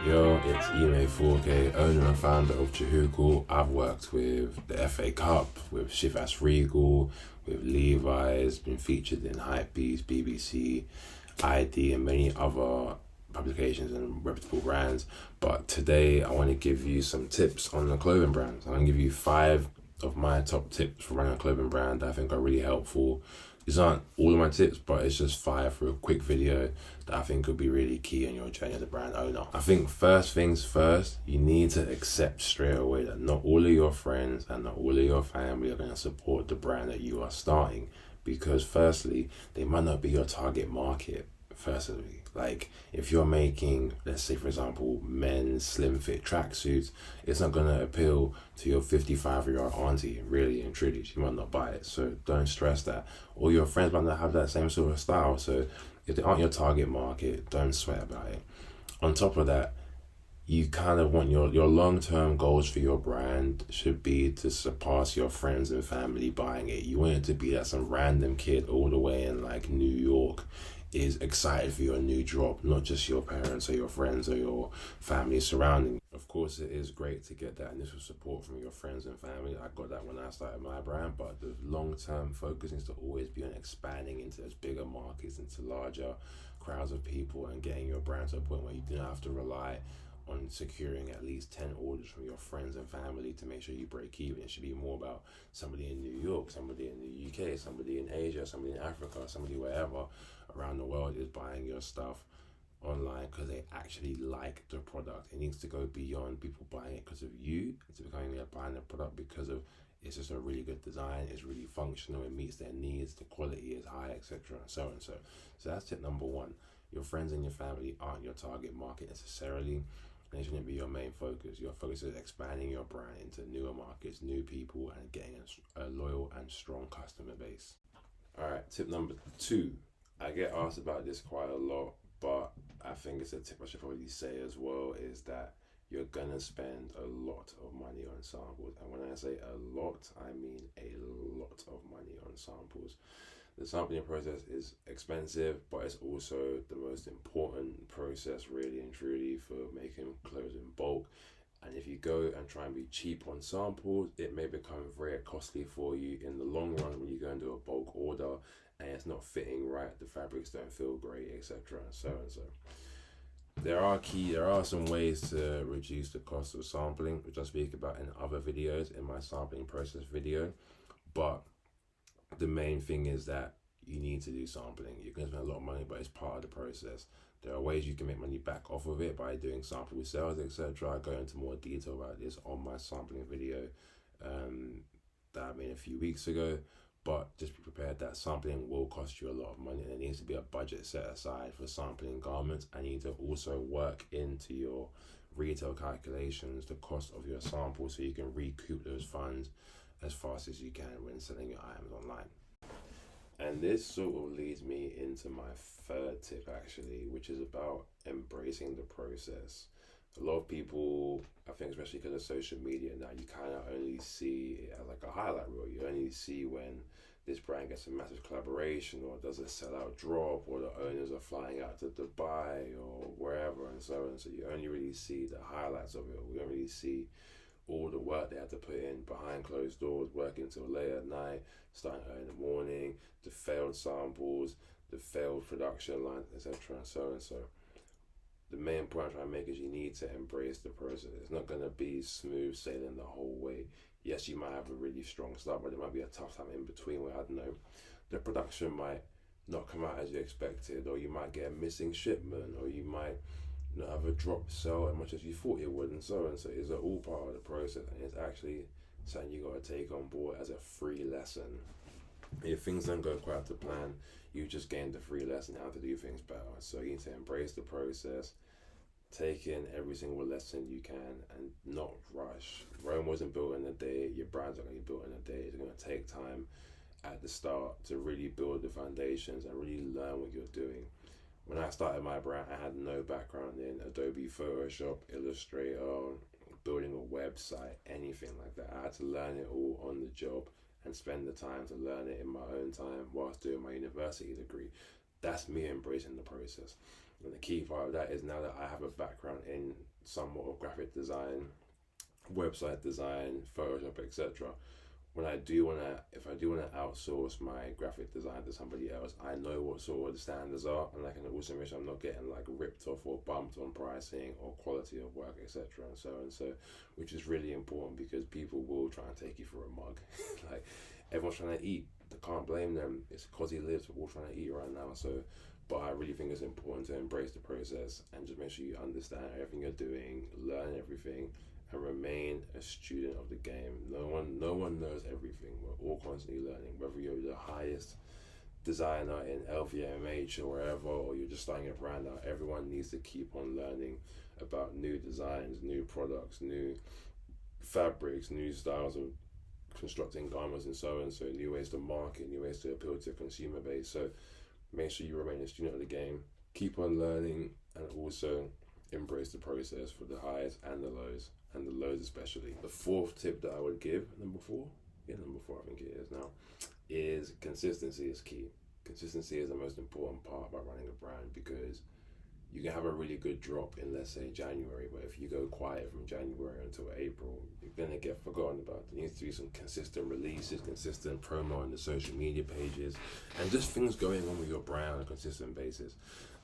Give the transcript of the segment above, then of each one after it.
Yo, it's Ime4K, owner and founder of Chihuku. I've worked with the FA Cup, with Chivas Regal, with Levi's, been featured in Hypebeast, BBC, ID, and many other publications and reputable brands. But today I want to give you some tips on the clothing brands. I'm going to give you 5 of my top tips for running a clothing brand that I think are really helpful. These aren't all of my tips, but it's just 5 for a quick video that I think could be really key on your journey as a brand owner. I think first things first, you need to accept straight away that not all of your friends and not all of your family are going to support the brand that you are starting. Because firstly, they might not be your target market. Firstly, like if you're making, let's say for example, men's slim fit tracksuits, it's not gonna appeal to your 55-year-old auntie, really and truly. She might not buy it, so don't stress that. All your friends might not have that same sort of style, so if they aren't your target market, don't sweat about it. On top of that, you kind of want your long-term goals for your brand should be to surpass your friends and family buying it. You want it to be that some random kid all the way in like New York is excited for your new drop, not just your parents or your friends or your family surrounding. Of course, it is great to get that initial support from your friends and family. I got that when I started my brand, but the long-term focus is to always be on expanding into those bigger markets, into larger crowds of people, and getting your brand to a point where you don't have to rely on securing at least 10 orders from your friends and family to make sure you break even. It should be more about somebody in New York, somebody in the UK, somebody in Asia, somebody in Africa, somebody wherever around the world is buying your stuff online because they actually like the product. It needs to go beyond people buying it because of you. It's becoming buying the product because of it's just a really good design, it's really functional, it meets their needs, the quality is high, etc. and so on. So that's tip number 1. Your friends and your family aren't your target market necessarily. And it shouldn't be your main focus. Your focus is expanding your brand into newer markets, new people, and getting a loyal and strong customer base. All right, tip number 2. I get asked about this quite a lot, but I think it's a tip I should probably say as well, is that you're gonna spend a lot of money on samples. And when I say a lot, I mean a lot of money on samples. The sampling process is expensive, but it's also the most important process really and truly for making clothes in bulk. And if you go and try and be cheap on samples, it may become very costly for you in the long run when you go and do a bulk order and it's not fitting right, the fabrics don't feel great, etc. and so and so. There are some ways to reduce the cost of sampling, which I speak about in other videos, in my sampling process video, but the main thing is that you need to do sampling. You're going to spend a lot of money, but it's part of the process. There are ways you can make money back off of it by doing sample sales, etc. I go into more detail about this on my sampling video that I made a few weeks ago. But just be prepared that sampling will cost you a lot of money, and there needs to be a budget set aside for sampling garments. And you need to also work into your retail calculations the cost of your sample so you can recoup those funds as fast as you can when selling your items online. And this sort of leads me into my 3rd tip actually, which is about embracing the process. A lot of people, I think especially because of social media now, you kind of only see it as like a highlight reel. You only see when this brand gets a massive collaboration or does a sellout drop or the owners are flying out to Dubai or wherever and so on. So you only really see the highlights of it. We don't really see all the work they had to put in behind closed doors, working till late at night, starting early in the morning, the failed samples, the failed production lines, etc. and so on. So the main point I'm trying to make is you need to embrace the process. It's not going to be smooth sailing the whole way. Yes, you might have a really strong start, but there might be a tough time in between where, I don't know, the production might not come out as you expected, or you might get a missing shipment, or you might not have a drop sell as much as you thought it would, and so on. So it's all part of the process, and it's actually something you got to take on board as a free lesson. If things don't go quite to plan, you just gained a free lesson how to do things better. So you need to embrace the process, take in every single lesson you can, and not rush. Rome wasn't built in a day. Your brand's not going to be built in a day. It's going to take time at the start to really build the foundations and really learn what you're doing. When I started my brand, I had no background in Adobe Photoshop, Illustrator, building a website, anything like that. I had to learn it all on the job and spend the time to learn it in my own time whilst doing my university degree. That's me embracing the process. And the key part of that is, now that I have a background in somewhat of graphic design, website design, Photoshop, etc., if I do want to outsource my graphic design to somebody else, I know what sort of the standards are, and I can also make sure I'm not getting like ripped off or bumped on pricing or quality of work, etc. and so, which is really important, because people will try and take you for a mug. Like, everyone's trying to eat. I can't blame them. It's because he lives. We're all trying to eat right now. So, but I really think it's important to embrace the process and just make sure you understand everything you're doing, learn everything, and remain a student of the game. No one knows everything. We're all constantly learning. Whether you're the highest designer in LVMH or wherever, or you're just starting a brand out, everyone needs to keep on learning about new designs, new products, new fabrics, new styles of constructing garments, and so on. So new ways to market, new ways to appeal to a consumer base. So make sure you remain a student of the game. Keep on learning, and also embrace the process for the highs and the lows especially. The fourth tip that I would give, number four I think it is now, is consistency is key. Consistency is the most important part about running a brand, because you can have a really good drop in, let's say, January, but if you go quiet from January until April, you're going to get forgotten about. There needs to be some consistent releases, consistent promo on the social media pages, and just things going on with your brand on a consistent basis.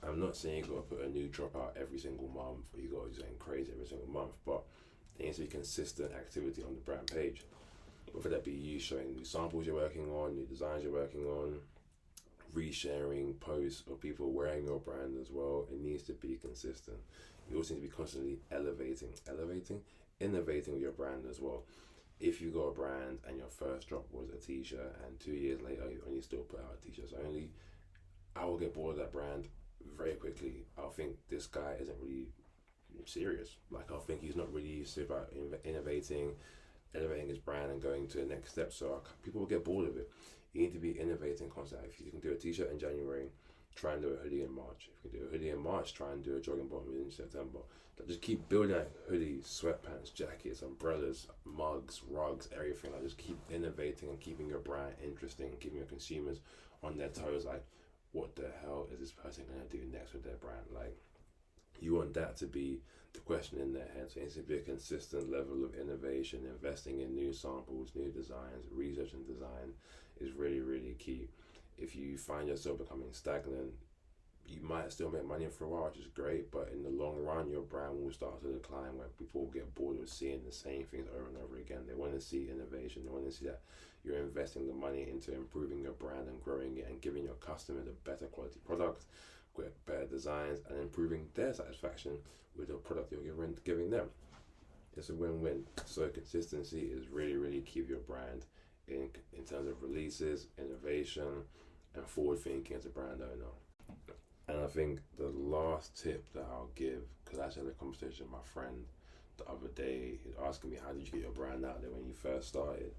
I'm not saying you got to put a new drop out every single month, or you got to do something crazy every single month, but there needs to be consistent activity on the brand page. Whether that be you showing new samples you're working on, new designs you're working on, resharing posts of people wearing your brand as well. It needs to be consistent. You also need to be constantly innovating with your brand as well. If you got a brand and your first drop was a t-shirt, and 2 years later you only still put out t-shirts only, I will get bored of that brand very quickly. I'll think this guy isn't really serious. Like, I'll think he's not really serious about elevating his brand and going to the next step. So people will get bored of it. You need to be innovating constantly. If you can do a t-shirt in January, try and do a hoodie in March. If you can do a hoodie in March, try and do a jogging bottom in September. Just keep building out hoodies, sweatpants, jackets, umbrellas, mugs, rugs, everything. Like, just keep innovating and keeping your brand interesting, keeping your consumers on their toes. Like, what the hell is this person going to do next with their brand? Like, you want that to be the question in their head. So it needs to be a consistent level of innovation. Investing in new samples, new designs, research and design is really, really key. If you find yourself becoming stagnant, you might still make money for a while, which is great, but in the long run, your brand will start to decline, where people will get bored of seeing the same things over and over again. They want to see innovation. They want to see that you're investing the money into improving your brand and growing it and giving your customers a better quality product, with better designs, and improving their satisfaction with the product you're giving them. It's a win-win. So consistency is really, really key for your brand in terms of releases, innovation, and forward thinking as a brand owner. And I think the last tip that I'll give, because I actually had a conversation with my friend the other day. He was asking me, how did you get your brand out there when you first started?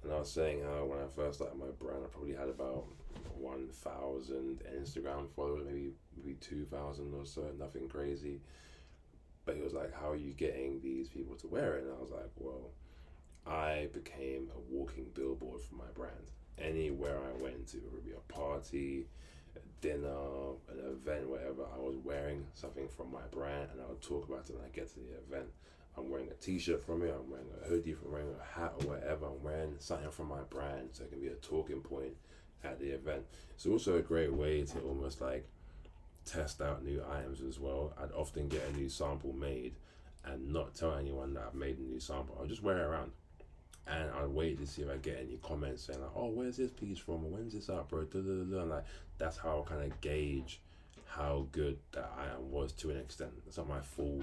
And I was saying how when I first started my brand, I probably had about 1,000 Instagram followers, maybe 2,000 or so, nothing crazy. But he was like, how are you getting these people to wear it? And I was like, well, I became a walking billboard for my brand. Anywhere I went to, whether it be a party, a dinner, an event, whatever, I was wearing something from my brand, and I would talk about it when I get to the event. I'm wearing a t-shirt from it, I'm wearing a hoodie, I'm wearing a hat or whatever, I'm wearing something from my brand, so it can be a talking point at the event. It's also a great way to almost like test out new items as well. I'd often get a new sample made and not tell anyone that I've made a new sample. I'll just wear it around, and I'd wait to see if I get any comments saying like, oh, where's this piece from, or when's this out, bro? And like, that's how I kind of gauge how good that item was to an extent. It's not my full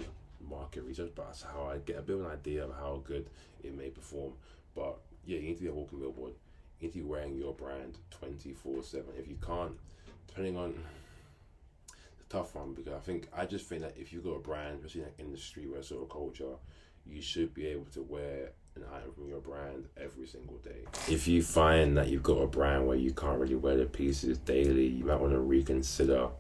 market research, but that's how I get a bit of an idea of how good it may perform. But yeah, you need to be a walking billboard. You need to be wearing your brand 24/7. If you can't, depending on, it's a tough one, because I just think that if you've got a brand, especially like in the streetwear sort of culture, you should be able to wear an item from your brand every single day. If you find that you've got a brand where you can't really wear the pieces daily, you might want to reconsider,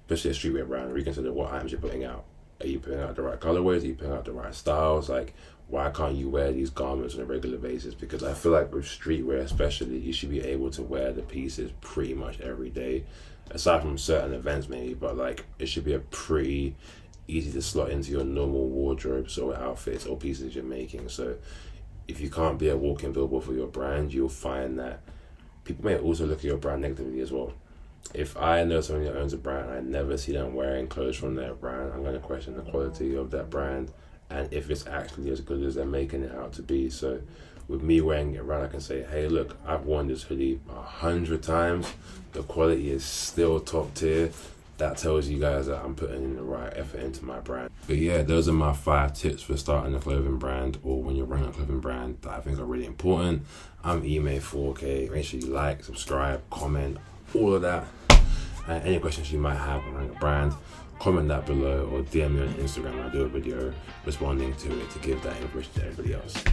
especially a streetwear brand, reconsider what items you're putting out. Are you putting out the right colorways? Are you putting out the right styles? Like, why can't you wear these garments on a regular basis? Because I feel like with streetwear especially, you should be able to wear the pieces pretty much every day, aside from certain events maybe, but like it should be a pretty easy to slot into your normal wardrobes or outfits or pieces you're making. So if you can't be a walking billboard for your brand, you'll find that people may also look at your brand negatively as well. If I know someone that owns a brand and I never see them wearing clothes from their brand, I'm going to question the quality of that brand and if it's actually as good as they're making it out to be. So with me wearing it around, I can say, hey, look, I've worn this hoodie 100 times. The quality is still top tier. That tells you guys that I'm putting in the right effort into my brand. But yeah, those are my 5 tips for starting a clothing brand or when you're running a clothing brand that I think are really important. I'm Email4K. Make sure you like, subscribe, comment, all of that. And any questions you might have on running a brand, comment that below or DM me on Instagram. I'll do a video responding to it to give that information to everybody else.